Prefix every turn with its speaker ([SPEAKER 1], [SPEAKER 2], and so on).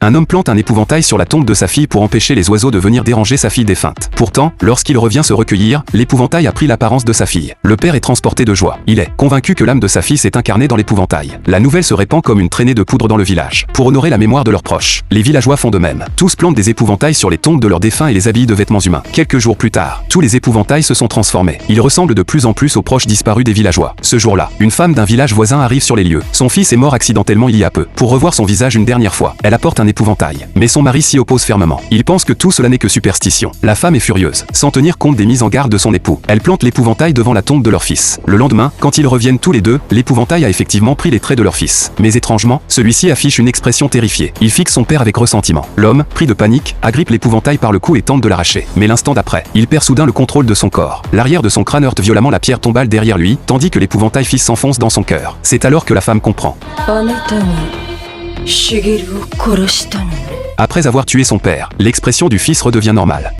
[SPEAKER 1] Un homme plante un épouvantail sur la tombe de sa fille pour empêcher les oiseaux de venir déranger sa fille défunte. Pourtant, lorsqu'il revient se recueillir, l'épouvantail a pris l'apparence de sa fille. Le père est transporté de joie. Il est convaincu que l'âme de sa fille s'est incarnée dans l'épouvantail. La nouvelle se répand comme une traînée de poudre dans le village. Pour honorer la mémoire de leurs proches, les villageois font de même. Tous plantent des épouvantails sur les tombes de leurs défunts et les habillent de vêtements humains. Quelques jours plus tard, tous les épouvantails se sont transformés. Ils ressemblent de plus en plus aux proches disparus des villageois. Ce jour-là, une femme d'un village voisin arrive sur les lieux. Son fils est mort accidentellement il y a peu. Pour revoir son visage une dernière fois, elle apporte un épouvantail. Mais son mari s'y oppose fermement. Il pense que tout cela n'est que superstition. La femme est furieuse, sans tenir compte des mises en garde de son époux. Elle plante l'épouvantail devant la tombe de leur fils. Le lendemain, quand ils reviennent tous les deux, l'épouvantail a effectivement pris les traits de leur fils. Mais étrangement, celui-ci affiche une expression terrifiée. Il fixe son père avec ressentiment. L'homme, pris de panique, agrippe l'épouvantail par le cou et tente de l'arracher. Mais l'instant d'après, il perd soudain le contrôle de son corps. L'arrière de son crâne heurte violemment la pierre tombale derrière lui, tandis que l'épouvantail fils s'enfonce dans son cœur. C'est alors que la femme comprend. Après avoir tué son père, l'expression du fils redevient normale.